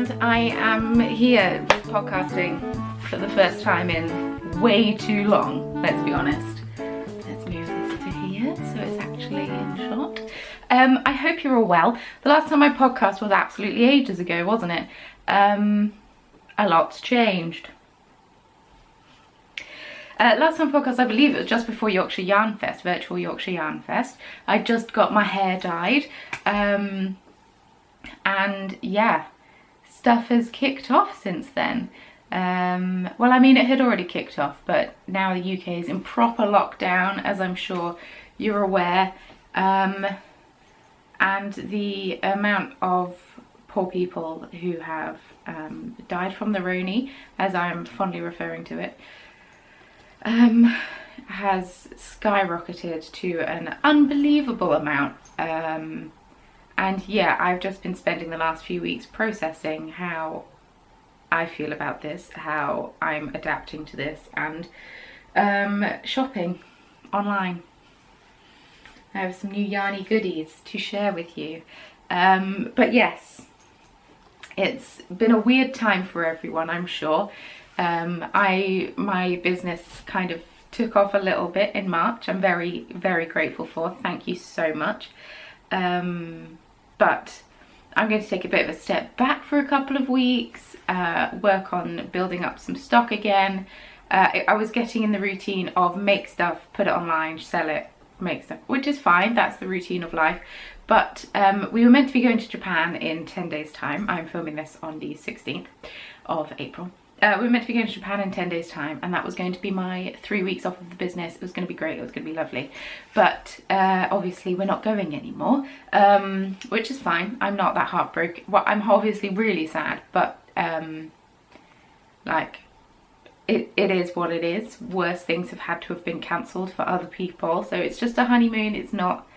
and I am here podcasting for the first time in way too long, let's be honest. Let's move this to here so it's actually in shot. I hope you're all well. The last time I podcast was absolutely ages ago, wasn't it? A lot's changed. Last time podcast, I believe it was just before Yorkshire Yarn Fest, virtual Yorkshire Yarn Fest. I just got my hair dyed, and yeah, stuff has kicked off since then. Well, I mean, it had already kicked off, but now the UK is in proper lockdown, as I'm sure you're aware, and the amount of poor people who have died from the Roni, as I'm fondly referring to it, has skyrocketed to an unbelievable amount. And yeah, I've just been spending the last few weeks processing how I feel about this, how I'm adapting to this, and shopping online. I have some new yarny goodies to share with you. But yes, it's been a weird time for everyone, I'm sure. My business kind of took off a little bit in March. I'm very, very grateful for. Thank you so much. But I'm going to take a bit of a step back for a couple of weeks, work on building up some stock again. I was getting in the routine of make stuff, put it online, sell it, make stuff, which is fine. That's the routine of life. But we were meant to be going to Japan in 10 days time. I'm filming this on the 16th of April. We were meant to be going to Japan in 10 days time, and that was going to be my 3 weeks off of the business. It was going to be great, it was going to be lovely. But obviously we're not going anymore, which is fine. I'm not that heartbroken. Well, I'm obviously really sad, but like, it is what it is. Worse things have had to have been cancelled for other people. So it's just a honeymoon. It's not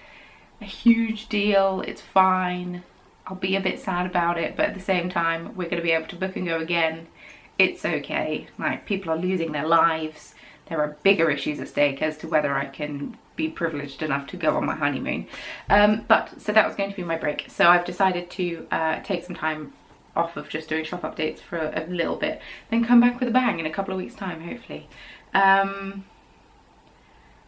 a huge deal. It's fine. I'll be a bit sad about it, but at the same time, we're going to be able to book and go again. It's okay. Like, people are losing their lives. There are bigger issues at stake as to whether I can be privileged enough to go on my honeymoon. So that was going to be my break. So I've decided to take some time off of just doing shop updates for a little bit, then come back with a bang in a couple of weeks' time, hopefully.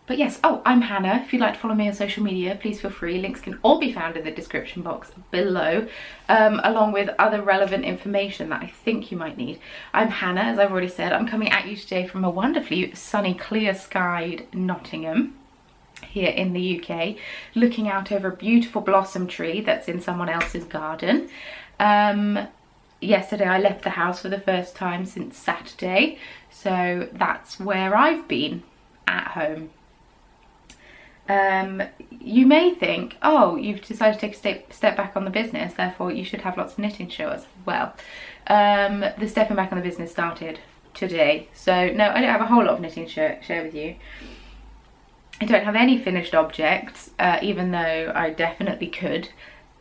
But yes, oh, I'm Hannah. If you'd like to follow me on social media, please feel free. Links can all be found in the description box below, along with other relevant information that I think you might need. I'm Hannah, as I've already said. I'm coming at you today from a wonderfully sunny, clear-skied Nottingham here in the UK, looking out over a beautiful blossom tree that's in someone else's garden. Yesterday I left the house for the first time since Saturday, so that's where I've been, at home. You may think, oh, you've decided to take a step back on the business, therefore you should have lots of knitting to show us. Well, the stepping back on the business started today, so no, I don't have a whole lot of knitting to share with you. I don't have any finished objects, even though I definitely could,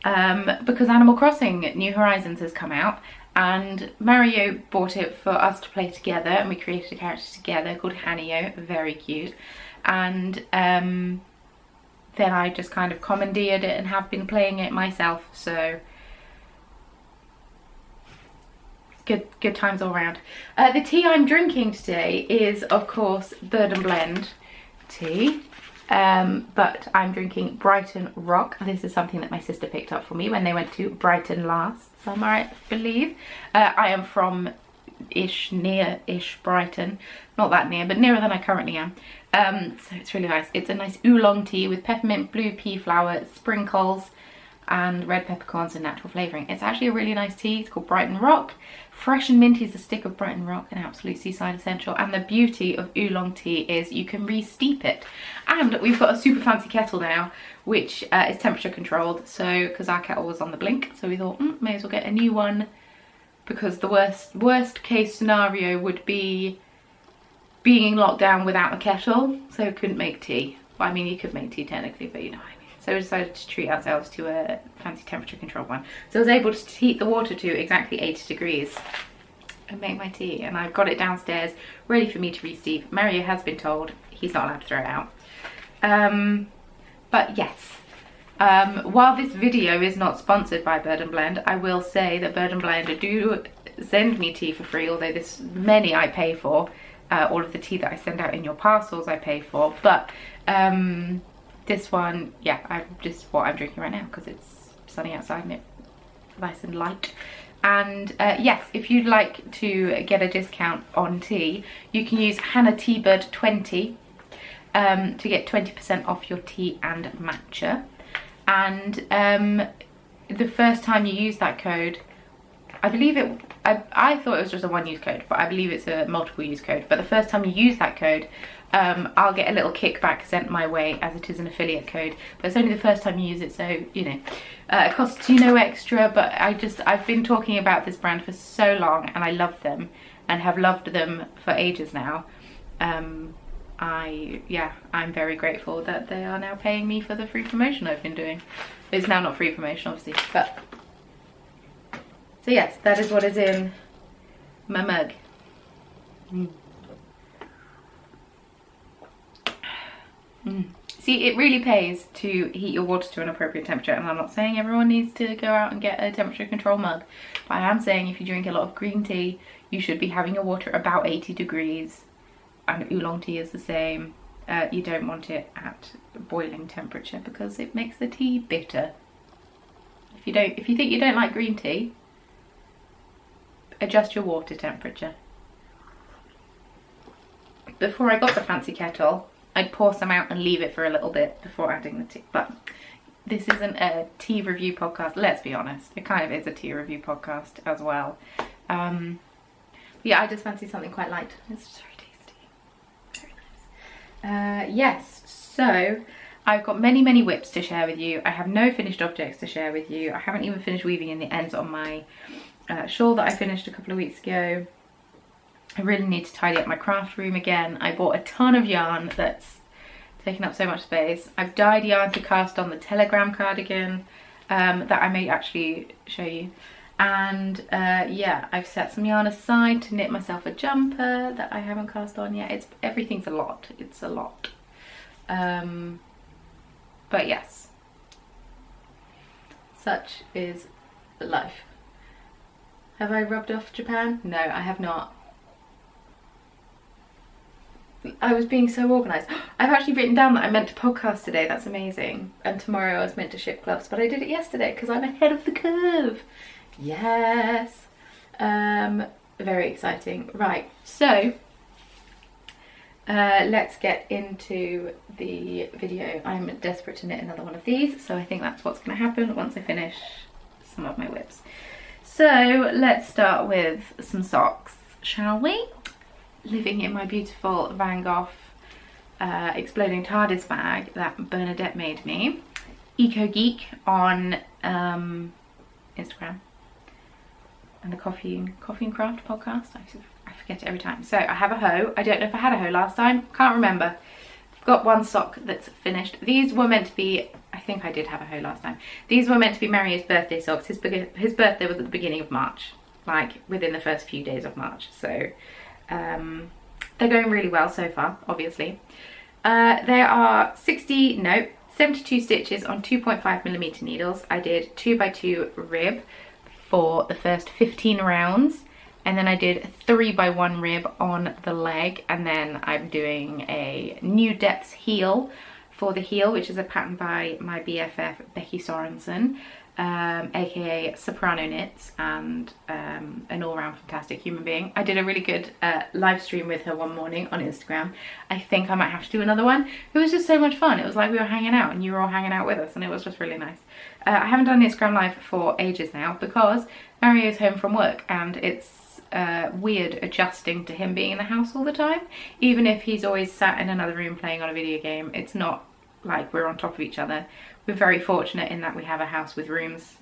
because Animal Crossing New Horizons has come out, and Mario bought it for us to play together, and we created a character together called Hanio, very cute, and then I just kind of commandeered it and have been playing it myself, so good times all round. The tea I'm drinking today is, of course, Bird and Blend tea, but I'm drinking Brighton Rock. This is something that my sister picked up for me when they went to Brighton last summer, I believe. I am from near-ish Brighton, not that near, but nearer than I currently am. So it's really nice. It's a nice oolong tea with peppermint, blue pea flower, sprinkles, and red peppercorns and natural flavouring. It's actually a really nice tea. It's called Brighton Rock. Fresh and minty is a stick of Brighton Rock, an absolute seaside essential. And the beauty of oolong tea is you can re-steep it. And we've got a super fancy kettle now, which is temperature controlled. So, because our kettle was on the blink, so we thought, may as well get a new one, because the worst case scenario would be being locked down without a kettle, so couldn't make tea. Well, I mean, you could make tea technically, but you know what I mean. So we decided to treat ourselves to a fancy temperature controlled one. So I was able to heat the water to exactly 80 degrees and make my tea, and I've got it downstairs ready for me to re-steep. Mario has been told he's not allowed to throw it out. But yes, While this video is not sponsored by Bird & Blend, I will say that Bird & Blend do send me tea for free, although this many I pay for. All of the tea that I send out in your parcels I pay for, but this one, yeah, just what I'm drinking right now because it's sunny outside and it's nice and light. And yes, if you'd like to get a discount on tea, you can use Hannah Teabird 20 to get 20% off your tea and matcha. And the first time you use that code, I believe I thought it was just a one-use code, but I believe it's a multiple-use code. But the first time you use that code, I'll get a little kickback sent my way as it is an affiliate code. But it's only the first time you use it, so, you know, it costs you no extra. But I've been talking about this brand for so long, and I love them and have loved them for ages now. I'm very grateful that they are now paying me for the free promotion I've been doing. It's now not free promotion, obviously, but so yes, that is what is in my mug. See, it really pays to heat your water to an appropriate temperature, and I'm not saying everyone needs to go out and get a temperature control mug, but I am saying if you drink a lot of green tea, you should be having your water about 80 degrees, and oolong tea is the same. You don't want it at boiling temperature because it makes the tea bitter. If you think you don't like green tea, adjust your water temperature. Before I got the fancy kettle, I'd pour some out and leave it for a little bit before adding the tea. But this isn't a tea review podcast, let's be honest. It kind of is a tea review podcast as well. Yeah, I just fancy something quite light. It's just very tasty. Very nice. Yes, so I've got many whips to share with you. I have no finished objects to share with you. I haven't even finished weaving in the ends on my shawl that I finished a couple of weeks ago. I really need to tidy up my craft room again. I bought a ton of yarn that's taking up so much space. I've dyed yarn to cast on the Telegram cardigan that I may actually show you. And yeah, I've set some yarn aside to knit myself a jumper that I haven't cast on yet. Everything's a lot. It's a lot. But yes, such is life. Have I rubbed off Japan? No, I have not. I was being so organised. I've actually written down that I meant to podcast today. That's amazing. And tomorrow I was meant to ship gloves, but I did it yesterday because I'm ahead of the curve. Yes. Very exciting. Right, so let's get into the video. I'm desperate to knit another one of these, so I think that's what's going to happen once I finish some of my whips. So let's start with some socks, shall we? Living in my beautiful Van Gogh Exploding TARDIS bag that Bernadette made me. Eco Geek on Instagram. And the Coffee and Craft podcast. I forget it every time. So I have a hoe. I don't know if I had a hoe last time. Can't remember. I've got one sock that's finished. These were meant to be, I think I did have a hoe last time. These were meant to be Mario's birthday socks. His birthday was at the beginning of March. Like within the first few days of March. So they're going really well so far, obviously. There are 72 stitches on 2.5mm needles. I did 2x2 rib for the first 15 rounds, and then I did 3x1 rib on the leg, and then I'm doing a new depths heel for the heel, which is a pattern by my BFF Becky Sorensen, aka Soprano Knits, and an all-round fantastic human being. I did a really good live stream with her one morning on Instagram. I think I might have to do another one. It was just so much fun. It was like we were hanging out and you were all hanging out with us, and it was just really nice. I haven't done an Instagram live for ages now because Mario's home from work, and it's weird adjusting to him being in the house all the time. Even if he's always sat in another room playing on a video game, it's not like we're on top of each other. We're very fortunate in that we have a house with rooms,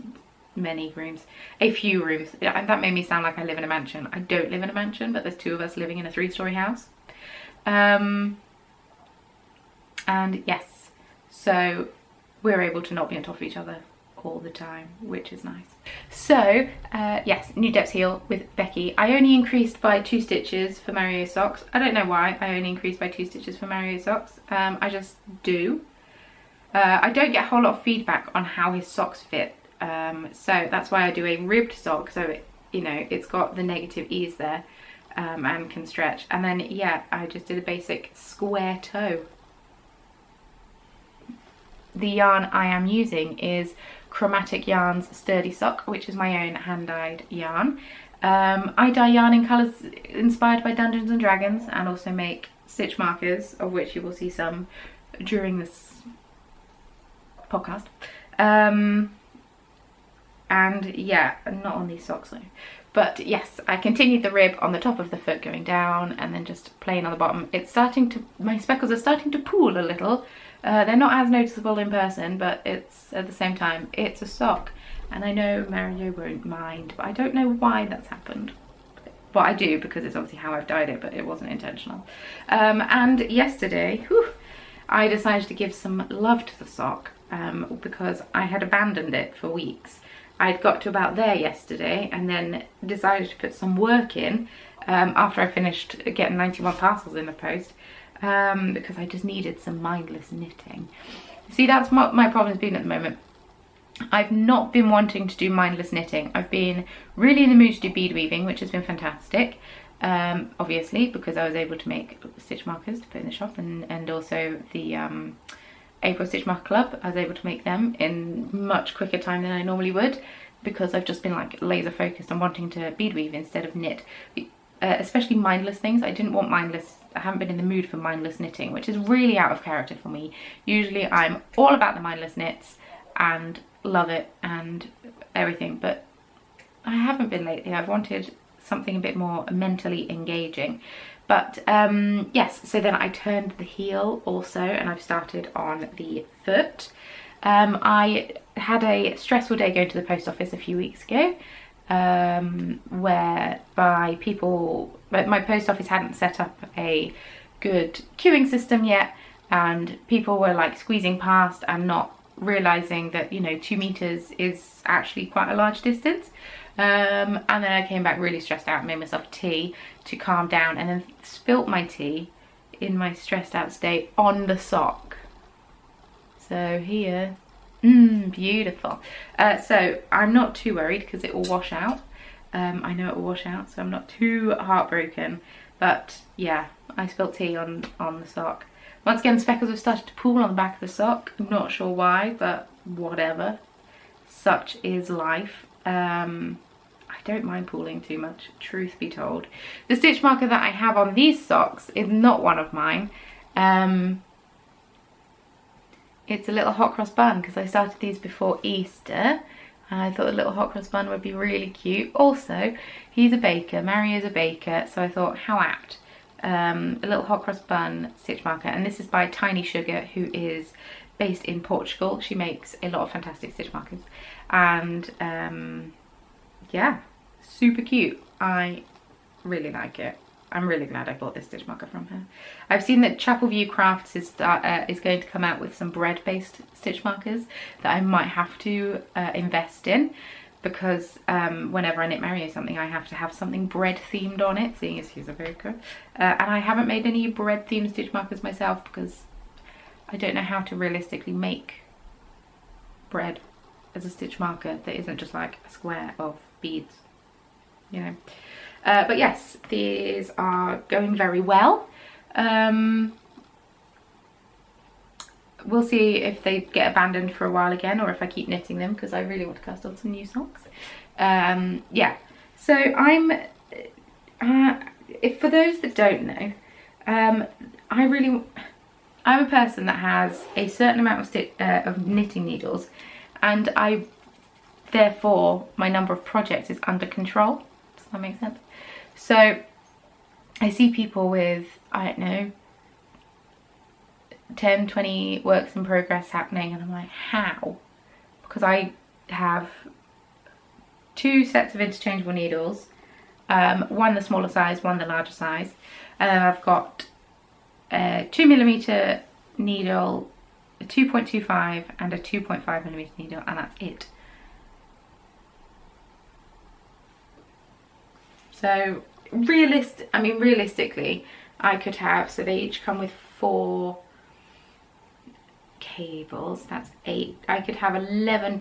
many rooms, a few rooms. And that made me sound like I live in a mansion. I don't live in a mansion, but there's two of us living in a 3-story house. And yes, so we're able to not be on top of each other all the time, which is nice. So yes, new depths heel with Becky. I only increased by 2 stitches for Mario socks. I don't know why I only increased by 2 stitches for Mario socks. I just do. I don't get a whole lot of feedback on how his socks fit, so that's why I do a ribbed sock, so it, you know, it's got the negative ease there, and can stretch. And then yeah, I just did a basic square toe. The yarn I am using is Chromatic Yarn's Sturdy Sock, which is my own hand-dyed yarn. I dye yarn in colours inspired by Dungeons and Dragons, and also make stitch markers, of which you will see some during this podcast. And yeah, not on these socks though. But yes, I continued the rib on the top of the foot going down, and then just plain on the bottom. It's starting to, my speckles are starting to pool a little. They're not as noticeable in person, but it's, at the same time, it's a sock. And I know Mario won't mind, but I don't know why that's happened. Well, I do, because it's obviously how I've dyed it, but it wasn't intentional. And yesterday, I decided to give some love to the sock, because I had abandoned it for weeks. I'd got to about there yesterday, and then decided to put some work in after I finished getting 91 parcels in the post, because I just needed some mindless knitting. See, that's what my problem's been at the moment. I've not been wanting to do mindless knitting. I've been really in the mood to do bead weaving, which has been fantastic, obviously, because I was able to make stitch markers to put in the shop, and also the April Stitch Marker Club. I was able to make them in much quicker time than I normally would, because I've just been like laser focused on wanting to bead weave instead of knit, especially mindless things. I didn't want mindless, I haven't been in the mood for mindless knitting, which is really out of character for me. Usually I'm all about the mindless knits and love it and everything, but I haven't been lately. I've wanted something a bit more mentally engaging. But yes, so then I turned the heel also, and I've started on the foot. I had a stressful day going to the post office a few weeks ago, whereby people, my post office hadn't set up a good queuing system yet, and people were like squeezing past and not realizing that, you know, 2 meters is actually quite a large distance. And then I came back really stressed out, made myself tea to calm down, and then spilt my tea in my stressed out state on the sock. So here, beautiful. So I'm not too worried because it will wash out. I know it will wash out, so I'm not too heartbroken. But yeah, I spilt tea on the sock. Once again, speckles have started to pool on the back of the sock. I'm not sure why, but whatever. Such is life. I don't mind pooling too much, truth be told. The stitch marker that I have on these socks is not one of mine. It's a little hot cross bun, because I started these before Easter, and I thought a little hot cross bun would be really cute. Also, he's a baker, Mario's a baker, so I thought, how apt. A little hot cross bun stitch marker, and this is by Tiny Sugar, who is based in Portugal. She makes a lot of fantastic stitch markers, and yeah, super cute. I really like it. I'm really glad I bought this stitch marker from her. I've seen that Chapel View Crafts is going to come out with some bread-based stitch markers that I might have to invest in, because whenever I knit Mario something, I have to have something bread themed on it, seeing as he's a baker. And I haven't made any bread themed stitch markers myself, because I don't know how to realistically make bread as a stitch marker that isn't just like a square of beads, you know. But yes, these are going very well. We'll see if they get abandoned for a while again, or if I keep knitting them, because I really want to cast on some new socks. Yeah, so I'm, if for those that don't know, I'm a person that has a certain amount of knitting needles, and therefore my number of projects is under control. Does that make sense? So I see people with, I don't know, 10, 20 works in progress happening, and I'm like, how? Because I have 2 sets of interchangeable needles, one the smaller size, one the larger size, and then I've got a 2mm needle, a 2.25 and a 2.5mm needle, and that's it. So realistically, I could have, so they each come with 4 cables. That's 8. I could have 11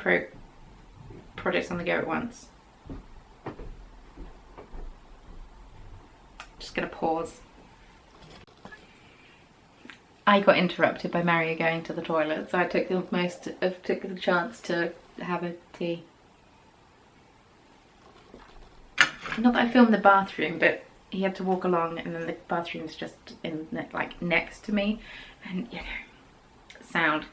projects on the go at once. Just gonna pause. I got interrupted by Mario going to the toilet, so I took the chance to have a tea. Not that I filmed the bathroom, but he had to walk along, and then the bathroom's just in like next to me, and you know, sound.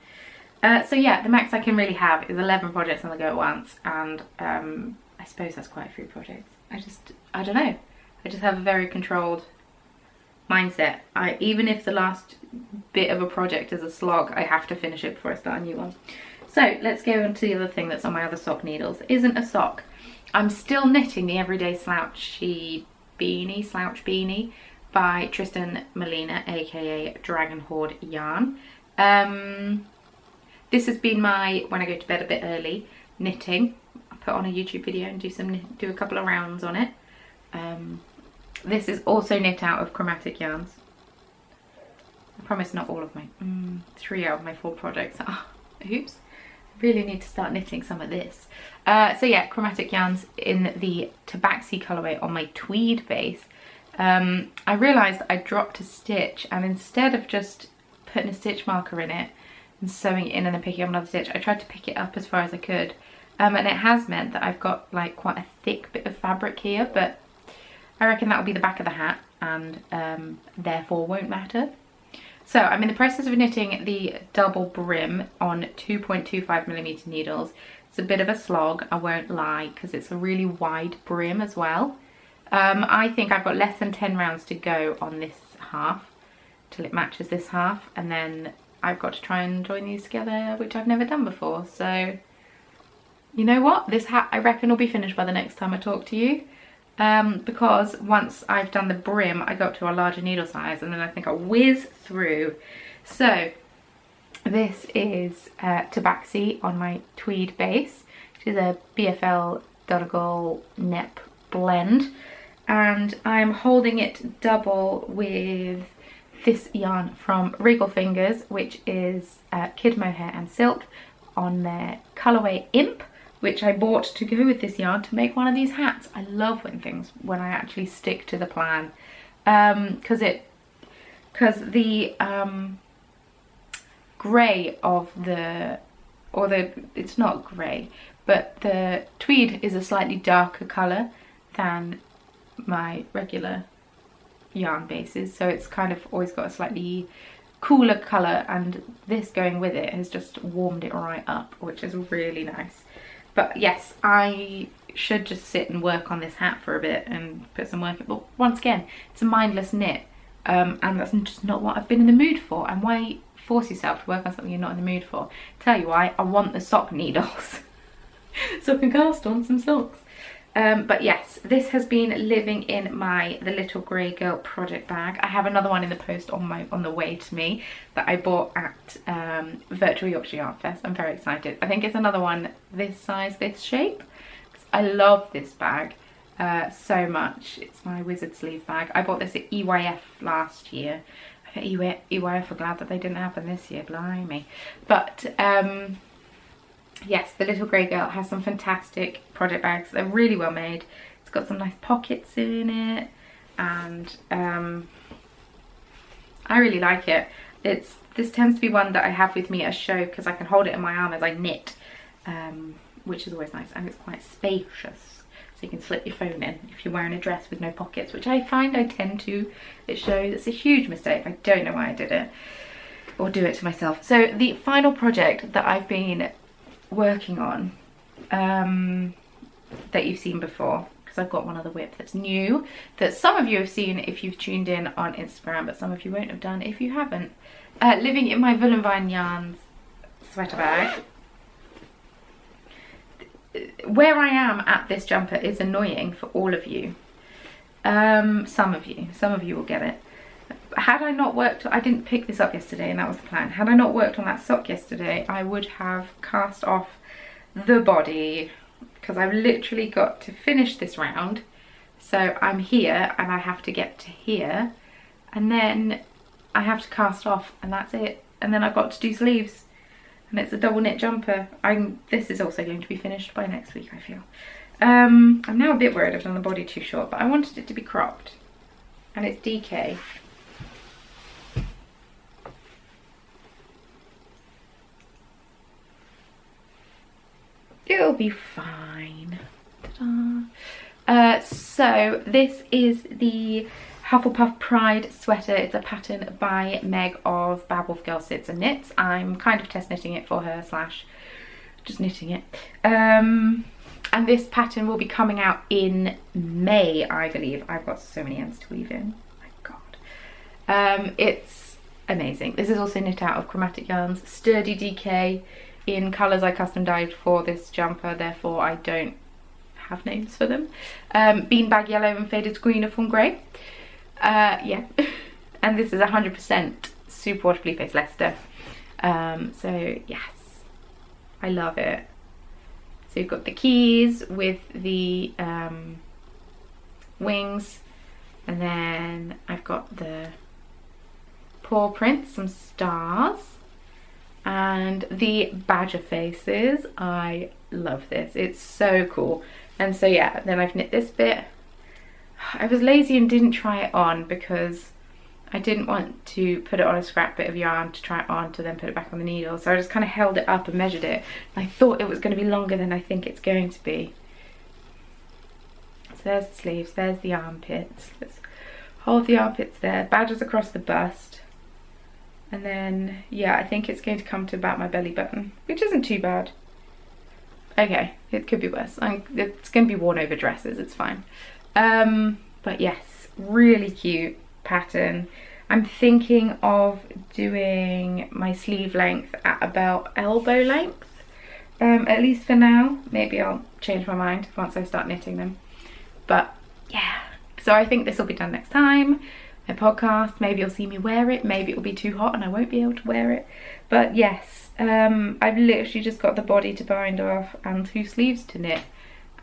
So yeah, the max I can really have is 11 projects on the go at once, and I suppose that's quite a few projects. I don't know. I just have a very controlled mindset. Even if the last bit of a project is a slog, I have to finish it before I start a new one. So let's go on to the other thing that's on my other sock needles. It isn't a sock. I'm still knitting the Everyday Slouch Beanie by Tristan Molina, aka Dragon Horde Yarn. This has been my, when I go to bed a bit early, knitting. I put on a YouTube video and do a couple of rounds on it. This is also knit out of chromatic yarns. I promise not all of my, 3 out of my 4 projects are. Oops. I really need to start knitting some of this. So yeah, chromatic yarns in the Tabaxi colourway on my tweed base. I realised I dropped a stitch, and instead of just putting a stitch marker in it and sewing it in and then picking up another stitch, I tried to pick it up as far as I could. And it has meant that I've got like quite a thick bit of fabric here, but I reckon that'll be the back of the hat, and therefore won't matter. So I'm in the process of knitting the double brim on 2.25mm needles. It's a bit of a slog, I won't lie, because it's a really wide brim as well. I think I've got less than 10 rounds to go on this half till it matches this half, and then I've got to try and join these together, which I've never done before. So you know what, this hat I reckon will be finished by the next time I talk to you. Because once I've done the brim, I go up to a larger needle size, and then I think I'll whiz through. So this is Tabaxi on my tweed base, which is a BFL Donegal Nep blend, and I'm holding it double with this yarn from Regal Fingers, which is Kid Mohair and Silk on their colourway Imp, which I bought to go with this yarn to make one of these hats. I love when I actually stick to the plan, because the grey of it's not grey, but the tweed is a slightly darker colour than my regular yarn bases, so it's kind of always got a slightly cooler colour, and this going with it has just warmed it right up, which is really nice. But yes, I should just sit and work on this hat for a bit and put some work in. But once again, it's a mindless knit, and that's just not what I've been in the mood for. And why force yourself to work on something you're not in the mood for? Tell you why, I want the sock needles. So I can cast on some socks. But yes, this has been living in the Little Grey Girl project bag. I have another one in the post on the way to me that I bought at Virtual Yorkshire Yarn Fest. I'm very excited. I think it's another one this size, this shape. I love this bag so much. It's my wizard sleeve bag. I bought this at EYF last year. I bet EYF are glad that they didn't happen this year, blimey. But yes, the Little Grey Girl has some fantastic project bags. They're really well made. It's got some nice pockets in it, and I really like it. This tends to be one that I have with me at a show because I can hold it in my arm as I knit, which is always nice, and it's quite spacious, so you can slip your phone in if you're wearing a dress with no pockets, which I find I tend to at shows. It's a huge mistake. I don't know why I did it, or do it to myself. So the final project that I've been working on, that you've seen before, because I've got one other whip that's new that some of you have seen if you've tuned in on Instagram, but some of you won't have done if you haven't. Living in my Villenvine Yarns sweater bag. Where I am at this jumper is annoying for all of you. Some of you will get it. Had I not worked, I didn't pick this up yesterday, and that was the plan. Had I not worked on that sock yesterday, I would have cast off the body, because I've literally got to finish this round. So I'm here, and I have to get to here, and then I have to cast off, and that's it. And then I've got to do sleeves. and it's a double knit jumper. This is also going to be finished by next week, I feel. I'm now a bit worried I've done the body too short, but I wanted it to be cropped, and it's DK. It'll be fine. Ta-da. So this is the Hufflepuff Pride sweater. It's a pattern by Meg of Babble Girl Sits and Knits. I'm kind of test knitting it for her / just knitting it. And this pattern will be coming out in May, I believe. I've got so many ends to weave in. My God. It's amazing. This is also knit out of Chromatic Yarns, sturdy DK in colours I custom dyed for this jumper, therefore I don't have names for them. Beanbag yellow and faded green of fawn grey. Yeah. And this is 100% superwash Blue Face Leicester. So yes, I love it. So you've got the keys with the wings, and then I've got the paw prints, some stars, and the badger faces. I love this, it's so cool. And so yeah, then I've knit this bit. I was lazy and didn't try it on because I didn't want to put it on a scrap bit of yarn to try it on to then put it back on the needle, so I just kind of held it up and measured it. I thought it was going to be longer than I think it's going to be. So there's the sleeves, there's the armpits. Let's hold the armpits there, badgers across the bust, and then yeah, I think it's going to come to about my belly button, which isn't too bad. Okay, it could be worse. It's going to be worn over dresses, it's fine. But yes, really cute pattern. I'm thinking of doing my sleeve length at about elbow length, at least for now. Maybe I'll change my mind once I start knitting them. But yeah, so I think this will be done next time. My podcast, maybe you'll see me wear it, maybe it'll be too hot and I won't be able to wear it. But yes, I've literally just got the body to bind off and 2 sleeves to knit,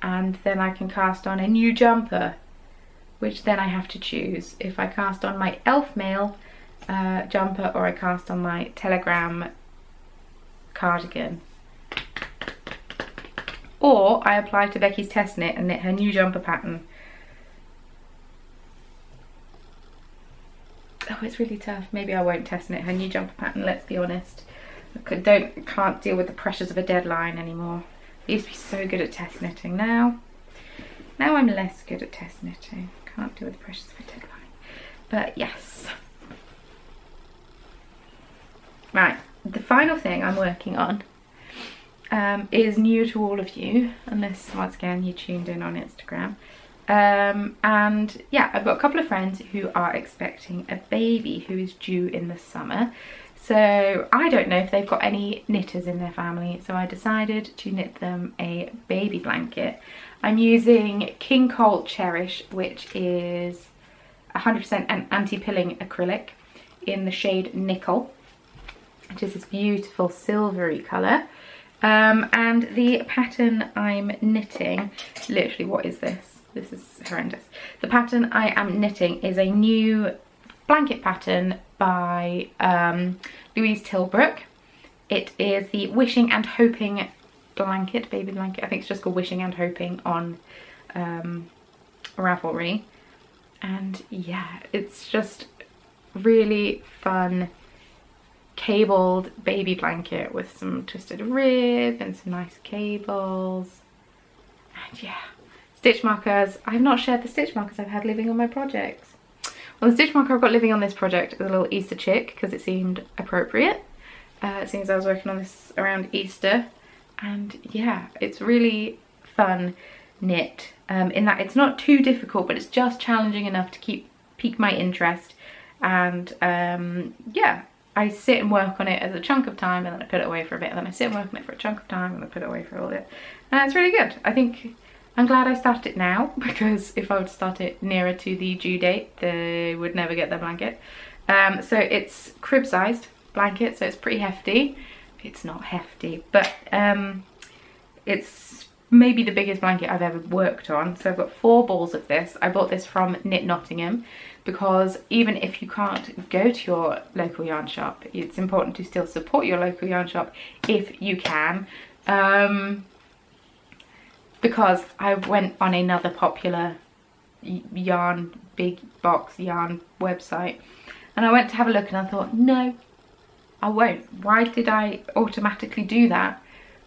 and then I can cast on a new jumper, which then I have to choose if I cast on my elf mail jumper or I cast on my telegram cardigan, or I apply to Becky's test knit and knit her new jumper pattern. Oh, it's really tough. Maybe I won't test knit her new jumper pattern, let's be honest. I can't deal with the pressures of a deadline anymore. I used to be so good at test knitting. Now I'm less good at test knitting. Can't deal with the pressures of a deadline. But yes. Right, the final thing I'm working on is new to all of you, unless once again you tuned in on Instagram. And yeah, I've got a couple of friends who are expecting a baby who is due in the summer. So I don't know if they've got any knitters in their family, so I decided to knit them a baby blanket. I'm using King Cole Cherish, which is 100% an anti-pilling acrylic in the shade Nickel, which is this beautiful silvery colour. And the pattern I'm knitting, literally what is this? This is horrendous. The pattern I am knitting is a new blanket pattern by Louise Tilbrook. It is the Wishing and Hoping blanket, baby blanket. I think it's just called Wishing and Hoping on Ravelry. And yeah, it's just really fun cabled baby blanket with some twisted rib and some nice cables. And yeah, stitch markers. I have not shared the stitch markers I've had living on my projects. Well, the stitch marker I've got living on this project is a little Easter chick because it seemed appropriate. It seems I was working on this around Easter, and yeah, it's really fun knit in that it's not too difficult, but it's just challenging enough to pique my interest. And yeah, I sit and work on it as a chunk of time, and then I put it away for a bit, and then I sit and work on it for a chunk of time, and then I put it away for a little bit. And it's really good. I think I'm glad I started it now, because if I would start it nearer to the due date, they would never get their blanket. So it's crib sized blanket, so it's pretty hefty. It's not hefty, but it's maybe the biggest blanket I've ever worked on. So I've got 4 balls of this. I bought this from Knit Nottingham because even if you can't go to your local yarn shop, it's important to still support your local yarn shop if you can. Because I went on another popular yarn, big box yarn website, and I went to have a look and I thought, no, I won't. Why did I automatically do that?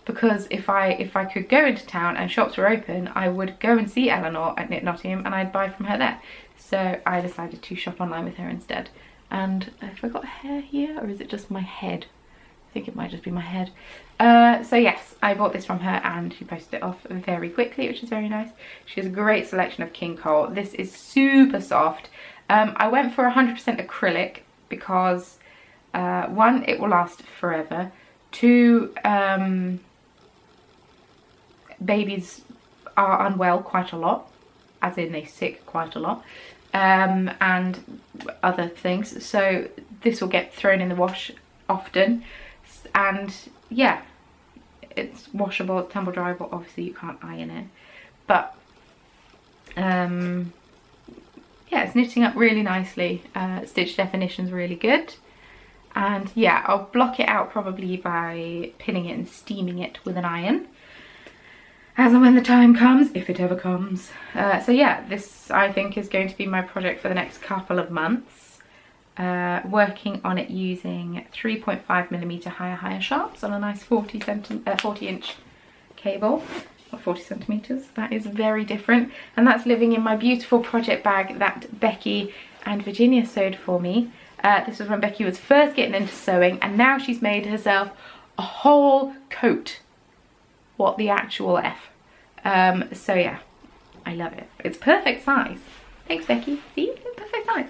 Because if I could go into town and shops were open, I would go and see Eleanor at Knit Nottingham and I'd buy from her there. So I decided to shop online with her instead. And have I got hair here, or is it just my head? I think it might just be my head. So yes, I bought this from her and she posted it off very quickly, which is very nice. She has a great selection of king coal. This is super soft. I went for 100% acrylic because 1, it will last forever. 2, babies are unwell quite a lot, as in they sick quite a lot, and other things, so this will get thrown in the wash often. And yeah, it's washable, it's tumble dryable. Obviously you can't iron it, but yeah, it's knitting up really nicely. Stitch definition's really good, and yeah, I'll block it out probably by pinning it and steaming it with an iron as and when the time comes, if it ever comes. So yeah, this I think is going to be my project for the next couple of months. Working on it using 3.5mm higher sharps on a nice 40-inch cable, or 40 centimeters. That is very different, and that's living in my beautiful project bag that Becky and Virginia sewed for me. This was when Becky was first getting into sewing, and now she's made herself a whole coat. What the actual F. So yeah, I love it. It's perfect size. Thanks, Becky. See, perfect size.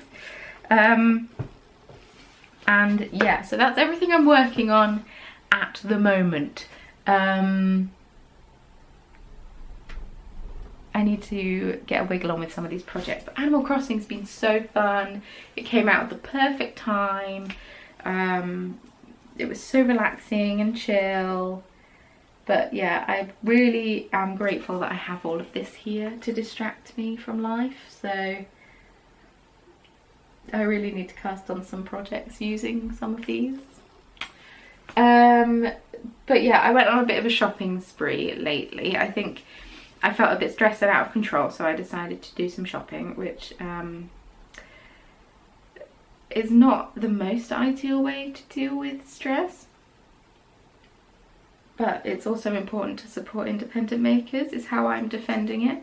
And yeah, so that's everything I'm working on at the moment. I need to get a wiggle on with some of these projects, but Animal Crossing's been so fun. It came out at the perfect time. It was so relaxing and chill. But yeah, I really am grateful that I have all of this here to distract me from life. So I really need to cast on some projects using some of these. But yeah, I went on a bit of a shopping spree lately. I think I felt a bit stressed and out of control, so I decided to do some shopping, which is not the most ideal way to deal with stress. But it's also important to support independent makers, is how I'm defending it.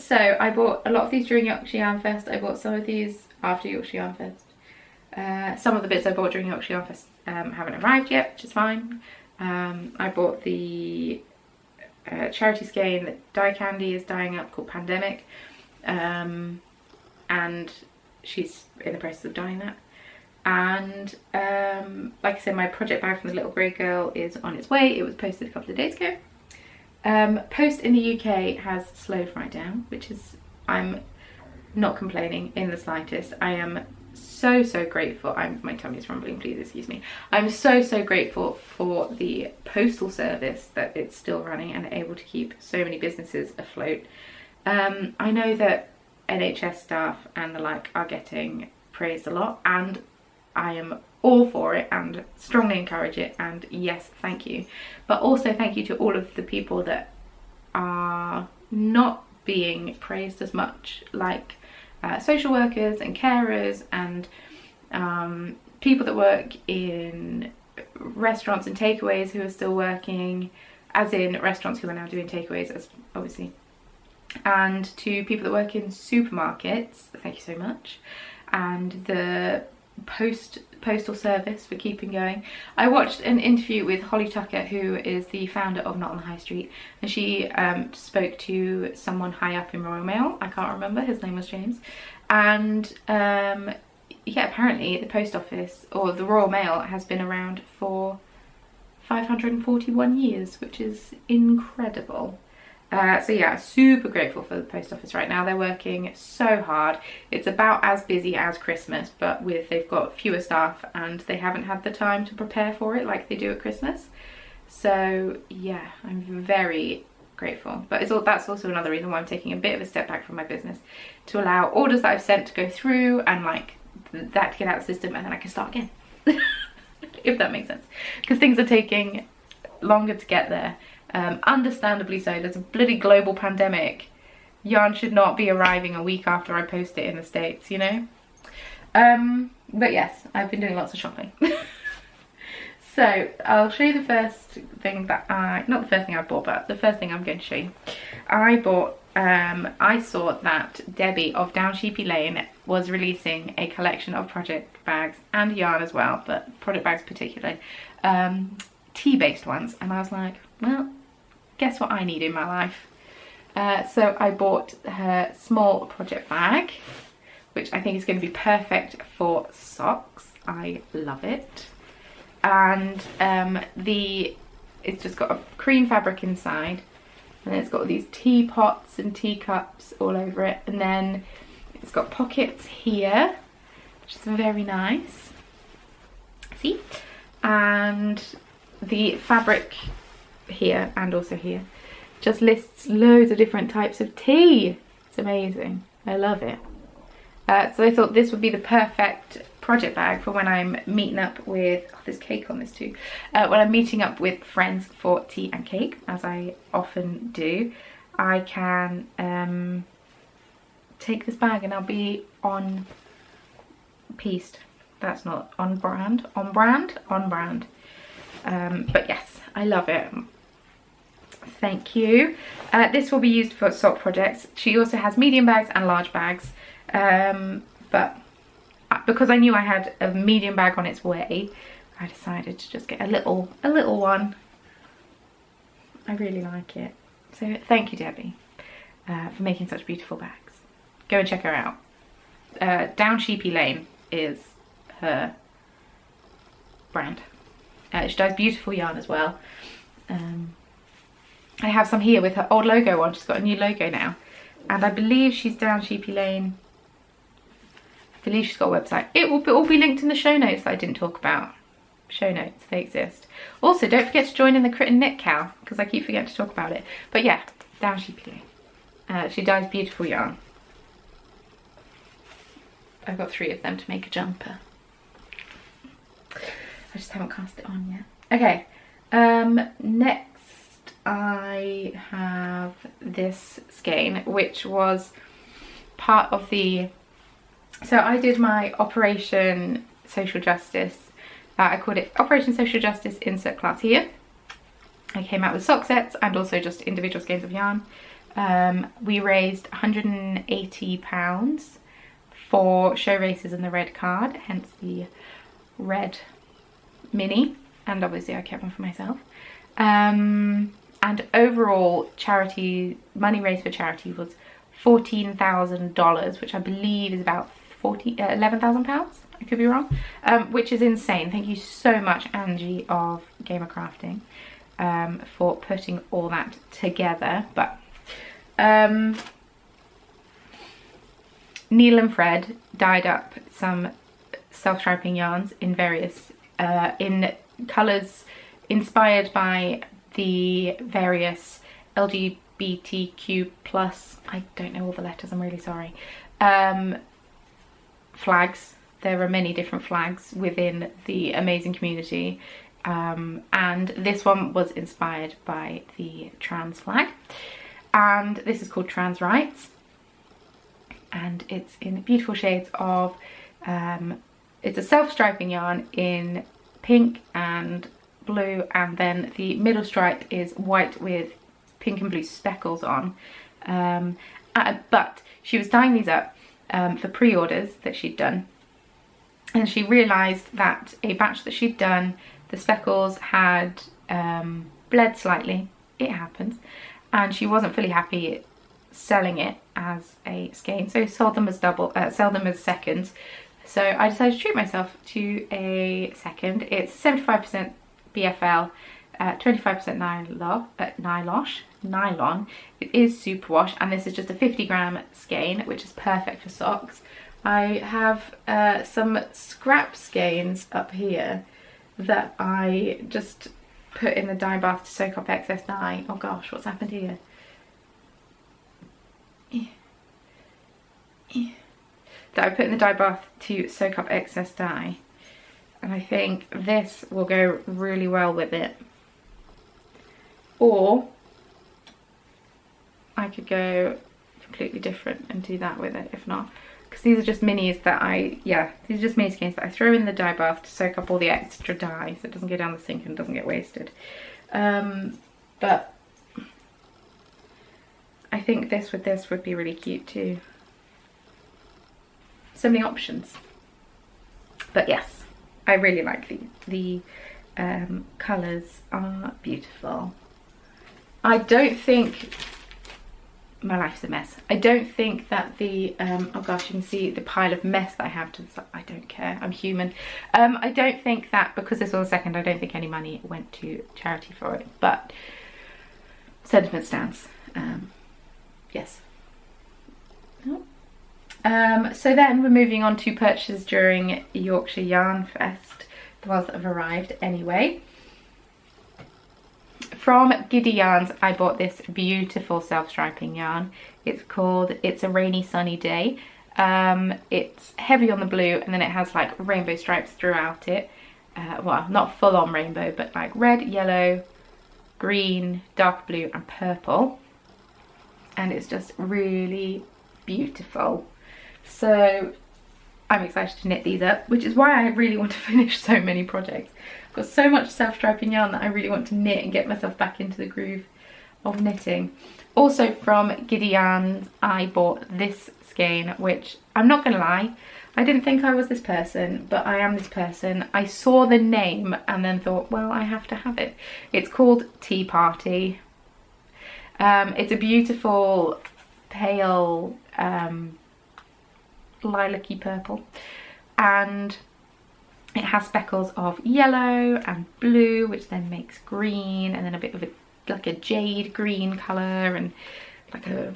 So I bought a lot of these during Yorkshire Yarn Fest. I bought some of these after Yorkshire Yarn Fest. Some of the bits I bought during Yorkshire Yarn Fest haven't arrived yet, which is fine. I bought the charity skein that Dye Candy is dyeing up, called Pandemic. And she's in the process of dyeing that. And like I said, my project bag from the little grey girl is on its way. It was posted a couple of days ago. Post in the UK has slowed right down, which is, I'm not complaining in the slightest. I am so grateful. My tummy is rumbling, please excuse me. I'm so grateful for the postal service, that it's still running and able to keep so many businesses afloat. I know that NHS staff and the like are getting praised a lot, and I am all for it and strongly encourage it, and yes, thank you. But also thank you to all of the people that are not being praised as much, like social workers and carers and people that work in restaurants and takeaways who are still working, as in restaurants who are now doing takeaways, as obviously, and to people that work in supermarkets, thank you so much, and the postal service for keeping going. I watched an interview with Holly Tucker, who is the founder of Not on the High Street, and she spoke to someone high up in Royal Mail. I can't remember, his name was James. And yeah, apparently the post office, or the Royal Mail, has been around for 541 years, which is incredible. So yeah, super grateful for the post office right now. They're working so hard. It's about as busy as Christmas, but they've got fewer staff and they haven't had the time to prepare for it like they do at Christmas. So yeah, I'm very grateful. But that's also another reason why I'm taking a bit of a step back from my business, to allow orders that I've sent to go through and like that to get out of the system, and then I can start again. If that makes sense, because things are taking longer to get there, understandably so. There's a bloody global pandemic. Yarn should not be arriving a week after I post it in the States, you know. But yes, I've been doing lots of shopping. So I'll show you the first thing that not the first thing I bought, but the first thing I'm going to show you. I bought, I saw that Debbie of Down Sheepy Lane was releasing a collection of project bags and yarn as well, but project bags particularly, tea-based ones. And I was like, well, guess what I need in my life? So I bought her small project bag, which I think is going to be perfect for socks. I love it. And it's just got a cream fabric inside, and it's got all these teapots and teacups all over it, and then it's got pockets here, which is very nice. See? And the fabric here and also here just lists loads of different types of tea. It's amazing. I love it. So I thought this would be the perfect project bag for when I'm meeting up with, oh, there's cake on this too, when I'm meeting up with friends for tea and cake, as I often do. I can take this bag and I'll be on pieced. That's not on brand, on brand, on brand. But yes, I love it. Thank you. This will be used for sock projects. She also has medium bags and large bags, but because I knew I had a medium bag on its way, I decided to just get a little one. I really like it. So thank you, Debbie, for making such beautiful bags. Go and check her out. Down Sheepy Lane is her brand. She does beautiful yarn as well. I have some here with her old logo on. She's got a new logo now, and I believe she's Down Sheepy Lane. I believe she's got a website. It will all be linked in the show notes that I didn't talk about. Show notes, they exist. Also, don't forget to join in the Crit and Knit Cow, because I keep forgetting to talk about it. But yeah, Down Sheepy Lane. She dyes beautiful yarn. I've got 3 of them to make a jumper. I just haven't cast it on yet. Okay, next I have this skein, which was part of the, so I did my Operation Social Justice, I called it Operation Social Justice insert class here. I came out with sock sets and also just individual skeins of yarn. We raised £180 for show races in the red card, hence the red mini, and obviously I kept one for myself. And overall charity money raised for charity was $14,000, which I believe is about 11,000 pounds. I could be wrong, which is insane. Thank you so much, Angie of Gamer Crafting, for putting all that together. But Neil and Fred dyed up some self-striping yarns in various in colours inspired by the various LGBTQ plus, I don't know all the letters, I'm really sorry, flags. There are many different flags within the amazing community, and this one was inspired by the trans flag, and this is called Trans Rights, and it's in beautiful shades of it's a self-striping yarn in pink and blue, and then the middle stripe is white with pink and blue speckles on, but she was dyeing these up for pre-orders that she'd done, and she realised that a batch that she'd done, the speckles had bled slightly. It happens, and she wasn't fully happy selling it as a skein, so sold them as seconds. So I decided to treat myself to a second. It's 75% BFL, 25% nylon. It is superwash, and this is just a 50-gram skein, which is perfect for socks. I have some scrap skeins up here that I just put in the dye bath to soak up excess dye. Oh gosh, what's happened here? that I put in the dye bath to soak up excess dye, and I think this will go really well with it. Or I could go completely different and do that with it if not, because these are just minis that these are just mini skeins that I throw in the dye bath to soak up all the extra dye so it doesn't go down the sink and doesn't get wasted. But I think this with this would be really cute too. So many options. But yes, I really like the colours are beautiful. I don't think, my life's a mess. I don't think that the, oh gosh, you can see the pile of mess that I have to the side. I don't care, I'm human. I don't think that, because this was the second, I don't think any money went to charity for it, but sentiment stands. Yes. So then we're moving on to purchases during Yorkshire Yarn Fest, the ones that have arrived anyway. From Gideons, I bought this beautiful self-striping yarn. It's called It's a Rainy Sunny Day. It's heavy on the blue, and then it has like rainbow stripes throughout it. Well, not full on rainbow, but like red, yellow, green, dark blue and purple. And it's just really beautiful. So I'm excited to knit these up, which is why I really want to finish so many projects. I've got so much self-striping yarn that I really want to knit and get myself back into the groove of knitting. Also from Gideons, I bought this skein, which I'm not gonna lie, I didn't think I was this person, but I am this person. I saw the name and then thought, well, I have to have it. It's called Tea Party. It's a beautiful pale lilac-y purple, and it has speckles of yellow and blue, which then makes green, and then a bit of like a jade green colour, and like a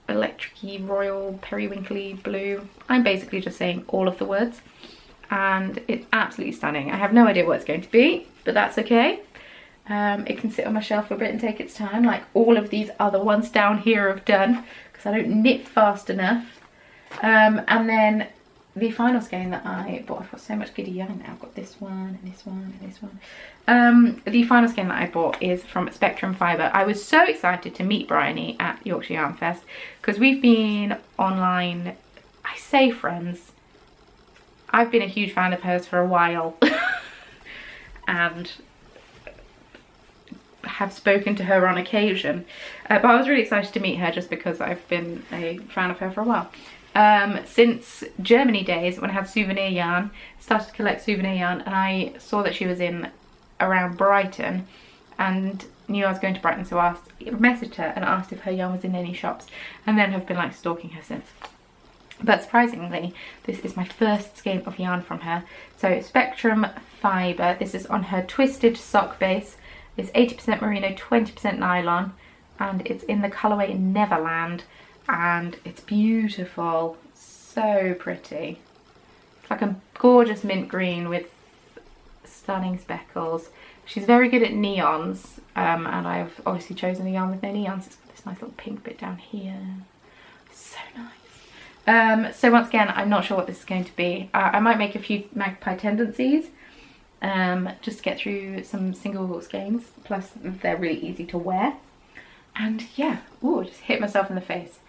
electric-y royal periwinkly blue. I'm basically just saying all of the words, and it's absolutely stunning. I have no idea what it's going to be, but that's okay. It can sit on my shelf for a bit and take its time, like all of these other ones down here have done, because I don't knit fast enough. And then the final skein that I bought, I've got so much Giddy yarn now, I've got this one and this one and this one. The final skein that I bought is from Spectrum Fibre. I was so excited to meet Bryony at Yorkshire Yarn Fest, because we've been online, I say friends, I've been a huge fan of hers for a while and have spoken to her on occasion, but I was really excited to meet her just because I've been a fan of her for a while. Since Germany days, when I had souvenir yarn, started to collect souvenir yarn, and I saw that she was in around Brighton and knew I was going to Brighton, so I messaged her and asked if her yarn was in any shops, and then have been like stalking her since. But surprisingly, this is my first skein of yarn from her. So Spectrum Fibre, this is on her twisted sock base. It's 80% merino, 20% nylon, and it's in the colourway Neverland, and it's beautiful, so pretty. It's like a gorgeous mint green with stunning speckles. She's very good at neons, and I've obviously chosen a yarn with no neons. It's got this nice little pink bit down here. So nice. So once again, I'm not sure what this is going to be. I might make a few magpie tendencies, just to get through some single skeins, plus they're really easy to wear. And yeah, ooh, just hit myself in the face.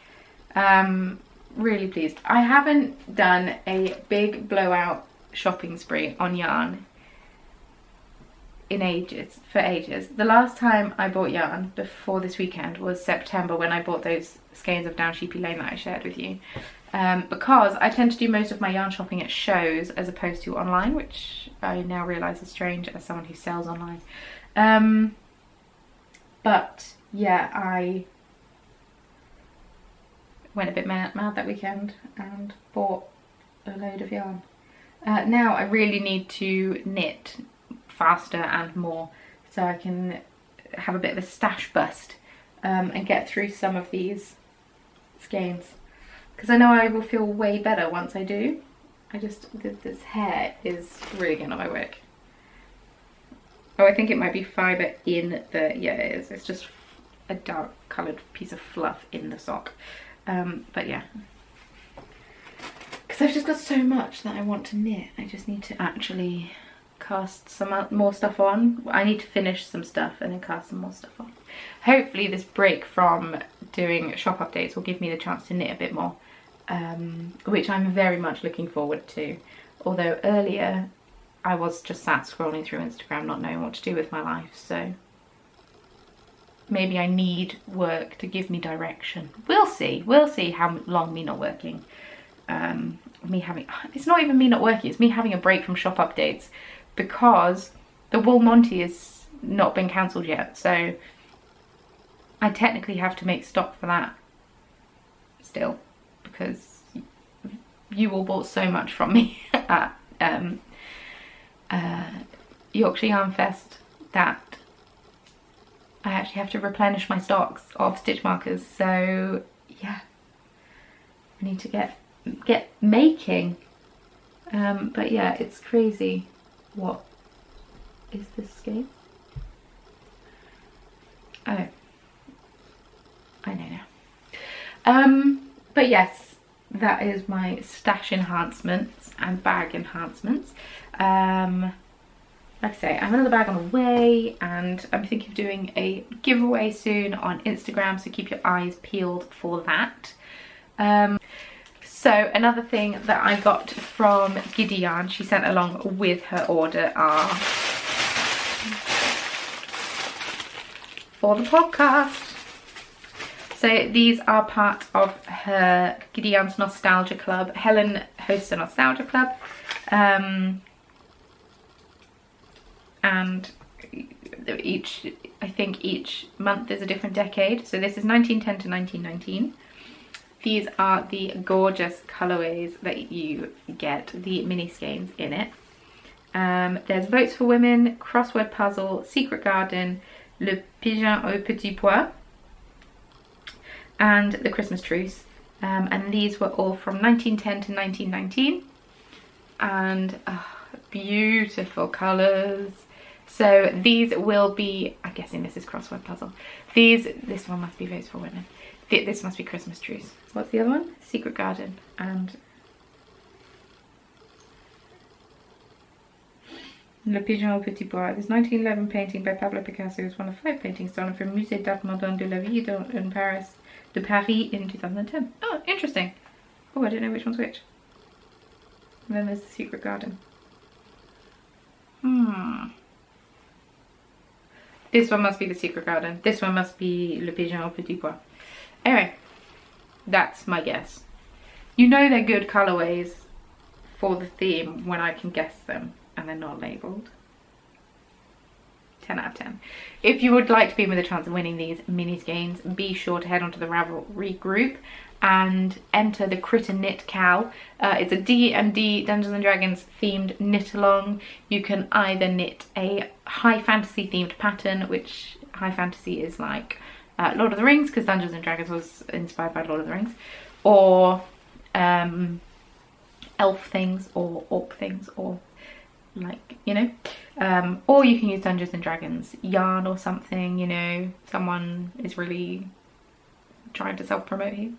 Really pleased. I haven't done a big blowout shopping spree on yarn in ages, for ages. The last time I bought yarn before this weekend was September, when I bought those skeins of Down Sheepy Lane that I shared with you. Because I tend to do most of my yarn shopping at shows as opposed to online, which I now realise is strange as someone who sells online. But yeah, I went a bit mad that weekend and bought a load of yarn. Now I really need to knit faster and more, so I can have a bit of a stash bust and get through some of these skeins, because I know I will feel way better once I do. This hair is really getting on my wick. Oh, I think it might be fibre in the, yeah it is, it's just a dark coloured piece of fluff in the sock. But yeah, because I've just got so much that I want to knit. I just need to actually cast some more stuff on. I need to finish some stuff and then cast some more stuff on. Hopefully this break from doing shop updates will give me the chance to knit a bit more, which I'm very much looking forward to. Although earlier I was just sat scrolling through Instagram not knowing what to do with my life, so maybe I need work to give me direction. We'll see how long me not working, it's not even me not working, it's me having a break from shop updates, because the Wool Monty has not been cancelled yet, so I technically have to make stock for that still, because you all bought so much from me at Yorkshire Yarn Fest that I actually have to replenish my stocks of stitch markers. So yeah, I need to get making. But yeah, it's crazy. What is this skein? Oh, I know now. But yes, that is my stash enhancements and bag enhancements. Like I say, I have another bag on the way, and I'm thinking of doing a giveaway soon on Instagram, so keep your eyes peeled for that. So another thing that I got from Gideons, she sent along with her order, are for the podcast. So these are part of her Gideons Nostalgia Club. Helen hosts a Nostalgia Club. And I think each month is a different decade. So this is 1910 to 1919. These are the gorgeous colourways that you get, the mini skeins in it. There's Votes for Women, Crossword Puzzle, Secret Garden, Le Pigeon au Petit Pois, and the Christmas Truce. And these were all from 1910 to 1919. And beautiful colours. So these will be, I'm guessing this is Crossword Puzzle. This one must be Votes for Women. This must be Christmas Truce. What's the other one? Secret Garden and Le Pigeon au Petit Pois. This 1911 painting by Pablo Picasso is one of 5 paintings stolen from Musée d'Art Moderne de la Ville in Paris in 2010. Oh, interesting. Oh, I don't know which one's which. And then there's the Secret Garden. This one must be the Secret Garden. This one must be Le Pigeon au Petit Pois. Anyway, that's my guess. You know they're good colourways for the theme when I can guess them and they're not labelled. 10 out of 10. If you would like to be in with a chance of winning these mini skeins, be sure to head onto the Ravelry group and enter the Critter Knit Cow. It's a D&D Dungeons and Dragons themed knit along. You can either knit a high fantasy themed pattern, which high fantasy is like Lord of the Rings, because Dungeons and Dragons was inspired by Lord of the Rings, or elf things or orc things, or like, you know, or you can use Dungeons and Dragons yarn or something, you know, someone is really trying to self-promote here.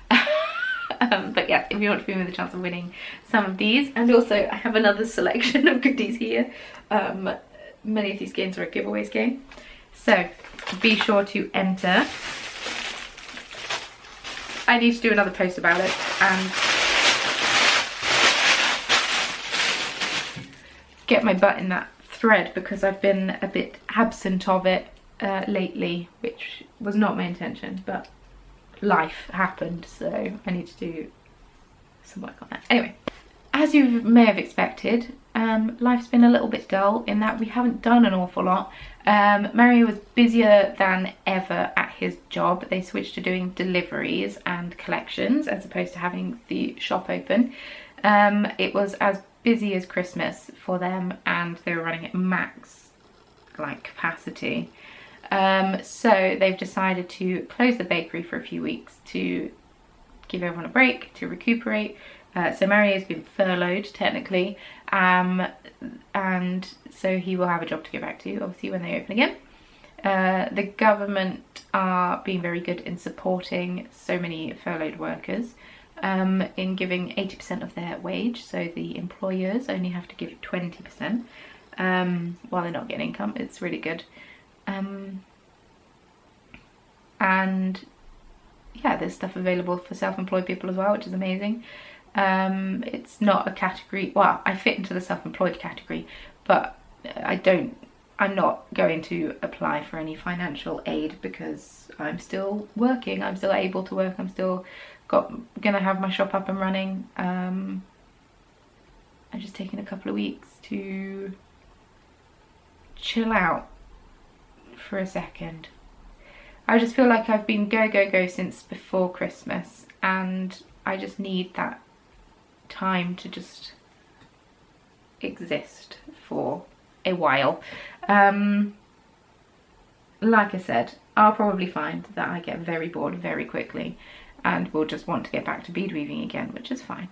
But yeah, if you want to be with a chance of winning some of these, and also I have another selection of goodies here. Many of these games are a giveaway game, so be sure to enter. I need to do another post about it and get my butt in that thread, because I've been a bit absent of it lately, which was not my intention, but life happened, so I need to do some work on that. Anyway, as you may have expected, life's been a little bit dull in that we haven't done an awful lot. Mario was busier than ever at his job. They switched to doing deliveries and collections as opposed to having the shop open. It was as busy as Christmas for them, and they were running at max capacity. So they've decided to close the bakery for a few weeks to give everyone a break, to recuperate. So Mario's been furloughed technically, and so he will have a job to go back to obviously when they open again. The government are being very good in supporting so many furloughed workers, in giving 80% of their wage, so the employers only have to give 20% while they're not getting income. It's really good. And yeah, there's stuff available for self-employed people as well, which is amazing. It's not a category, well, I fit into the self-employed category, but I'm not going to apply for any financial aid because I'm still working, I'm still able to work, I'm still gonna have my shop up and running. I'm just taking a couple of weeks to chill out for a second. I just feel like I've been go since before Christmas, and I just need that time to just exist for a while. Like I said, I'll probably find that I get very bored very quickly and will just want to get back to bead weaving again, which is fine.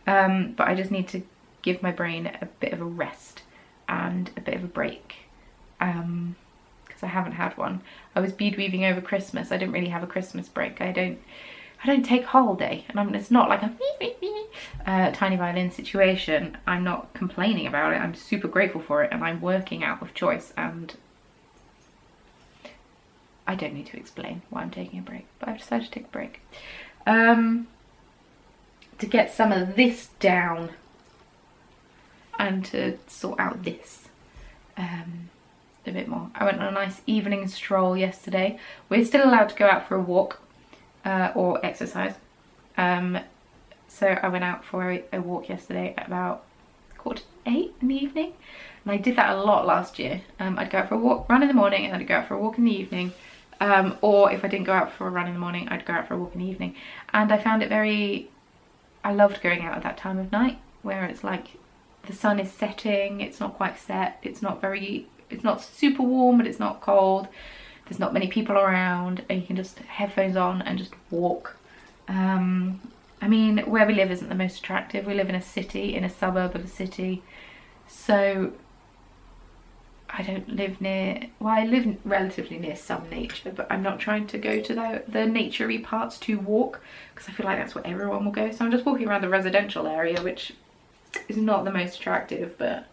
But I just need to give my brain a bit of a rest and a bit of a break, because I haven't had one. I was bead weaving over Christmas. I didn't really have a Christmas break. I don't take holiday, and it's not like a tiny violin situation. I'm not complaining about it. I'm super grateful for it, and I'm working out of choice, and I don't need to explain why I'm taking a break, but I've decided to take a break to get some of this down and to sort out this a bit more. I went on a nice evening stroll yesterday. We're still allowed to go out for a walk or exercise, so I went out for a walk yesterday at about 7:45 in the evening, and I did that a lot last year. I'd go out for a run in the morning, and then I'd go out for a walk in the evening, or if I didn't go out for a run in the morning, I'd go out for a walk in the evening. And I found it I loved going out at that time of night where it's like the sun is setting, it's not quite set, it's not super warm, but it's not cold, there's not many people around, and you can just headphones on and just walk. I mean, where we live isn't the most attractive. We live in a city, in a suburb of a city, so I don't live near, well, I live relatively near some nature, but I'm not trying to go to the nature-y parts to walk, because I feel like that's where everyone will go. So I'm just walking around the residential area, which is not the most attractive, but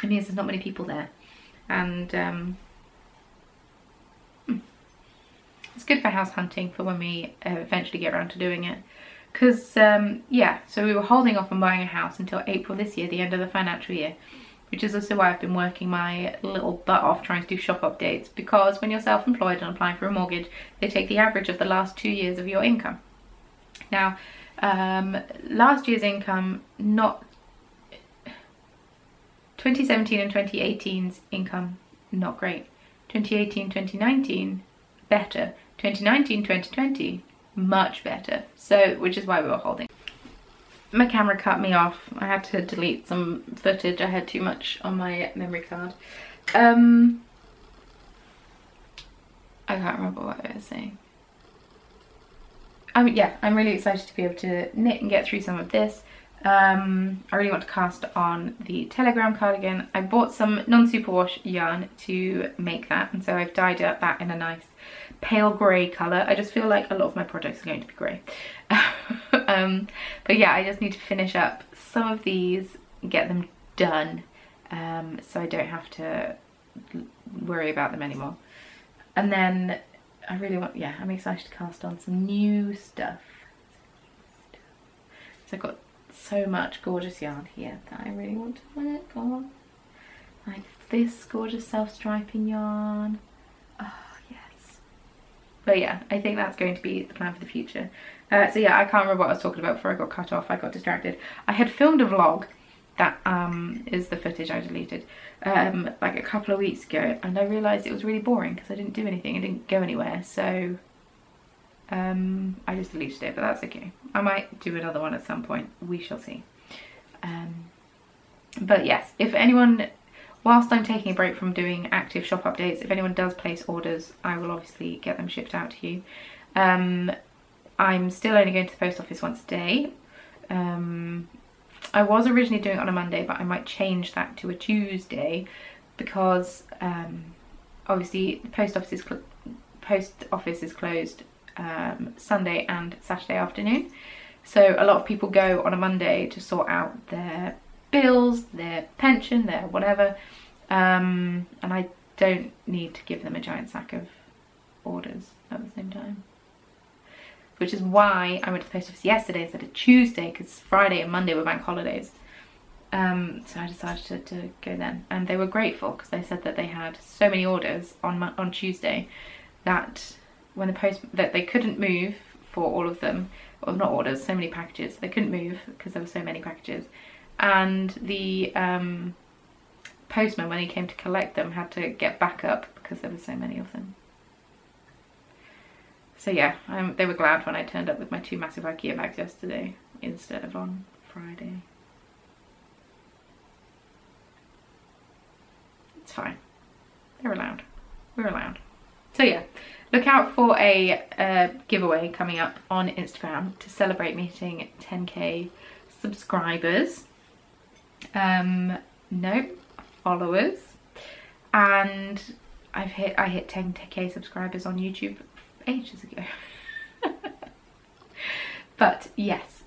it means there's not many people there. And it's good for house hunting for when we eventually get around to doing it. Because, yeah, so we were holding off on buying a house until April this year, the end of the financial year, which is also why I've been working my little butt off trying to do shop updates, because when you're self-employed and applying for a mortgage, they take the average of the last 2 years of your income. Now, last year's income, not 2017 and 2018's income, not great. 2018, 2019, better. 2019, 2020, much better. So, which is why we were holding. My camera cut me off. I had to delete some footage. I had too much on my memory card. I can't remember what I was saying. Yeah, I'm really excited to be able to knit and get through some of this. I really want to cast on the Telegram cardigan. I bought some non-superwash yarn to make that, and so I've dyed that in a nice pale grey colour. I just feel like a lot of my projects are going to be grey. But yeah, I just need to finish up some of these, get them done, so I don't have to worry about them anymore. And then I really want, yeah, I'm excited to cast on some new stuff. So I've got so much gorgeous yarn here that I really want to work on. Like this gorgeous self-striping yarn. Oh, yes. But yeah, I think that's going to be the plan for the future. So yeah, I can't remember what I was talking about before I got cut off. I got distracted. I had filmed a vlog that is the footage I deleted like a couple of weeks ago, and I realised it was really boring because I didn't do anything. I didn't go anywhere, so I just deleted it, but that's okay. I might do another one at some point. We shall see. But yes, if anyone, whilst I'm taking a break from doing active shop updates, if anyone does place orders, I will obviously get them shipped out to you. I'm still only going to the post office once a day. I was originally doing it on a Monday, but I might change that to a Tuesday, because obviously the post office is closed Sunday and Saturday afternoon, so a lot of people go on a Monday to sort out their bills, their pension, their whatever, and I don't need to give them a giant sack of orders at the same time, which is why I went to the post office yesterday instead of Tuesday, because Friday and Monday were bank holidays. So I decided to go then, and they were grateful because they said that they had so many orders on Tuesday that when that they couldn't move for all of them, or not orders, so many packages, they couldn't move because there were so many packages, and the postman, when he came to collect them, had to get back up because there were so many of them. So yeah, they were glad when I turned up with my 2 massive IKEA bags yesterday instead of on Friday. It's fine. They're allowed. We're allowed. So yeah, look out for a giveaway coming up on Instagram to celebrate meeting 10k subscribers. No, followers. And I hit 10k subscribers on YouTube ages ago. But yes,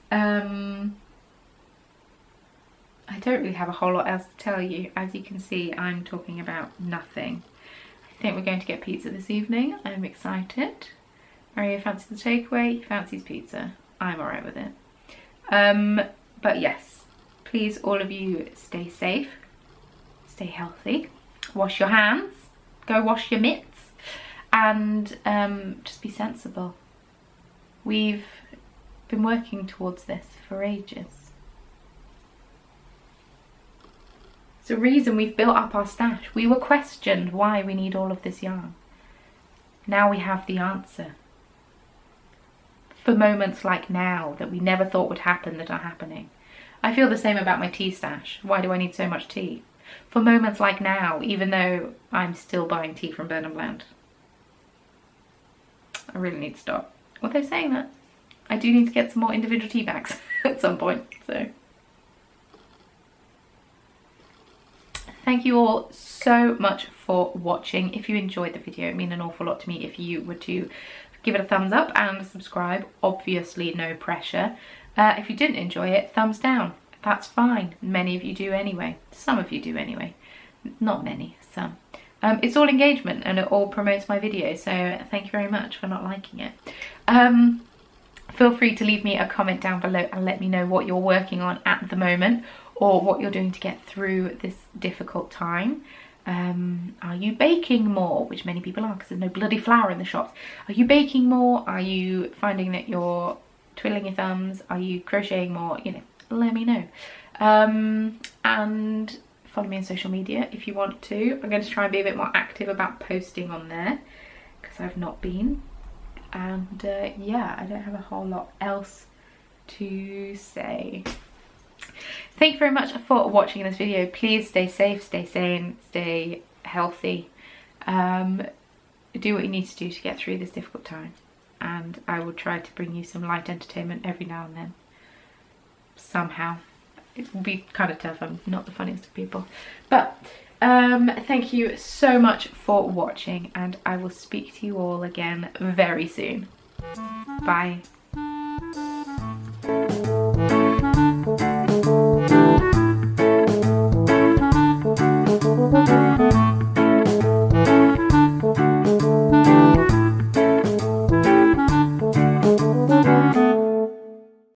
I don't really have a whole lot else to tell you. As you can see, I'm talking about nothing. I think we're going to get pizza this evening. I'm excited. Mario fancies the takeaway, he fancies pizza. I'm alright with it. But yes, please all of you stay safe, stay healthy, wash your hands, go wash your mitts, and just be sensible. We've been working towards this for ages. It's the reason we've built up our stash. We were questioned why we need all of this yarn. Now we have the answer. For moments like now that we never thought would happen that are happening. I feel the same about my tea stash. Why do I need so much tea? For moments like now, even though I'm still buying tea from Burn & Blend. I really need to stop. Although saying that, I do need to get some more individual tea bags at some point, so. Thank you all so much for watching. If you enjoyed the video, it would mean an awful lot to me if you were to give it a thumbs up and subscribe. Obviously, no pressure. If you didn't enjoy it, thumbs down. That's fine. Many of you do anyway. Some of you do anyway. Not many, some. It's all engagement and it all promotes my video, so thank you very much for not liking it. Feel free to leave me a comment down below and let me know what you're working on at the moment, or what you're doing to get through this difficult time. Are you baking more? Which many people are, because there's no bloody flour in the shops. Are you baking more? Are you finding that you're twiddling your thumbs? Are you crocheting more? You know, let me know. And follow me on social media if you want to. I'm going to try and be a bit more active about posting on there, because I've not been. And yeah, I don't have a whole lot else to say. Thank you very much for watching this video. Please stay safe, stay sane, stay healthy. Do what you need to do to get through this difficult time. And I will try to bring you some light entertainment every now and then. Somehow. It will be kind of tough. I'm not the funniest of people. But thank you so much for watching, and I will speak to you all again very soon. Bye.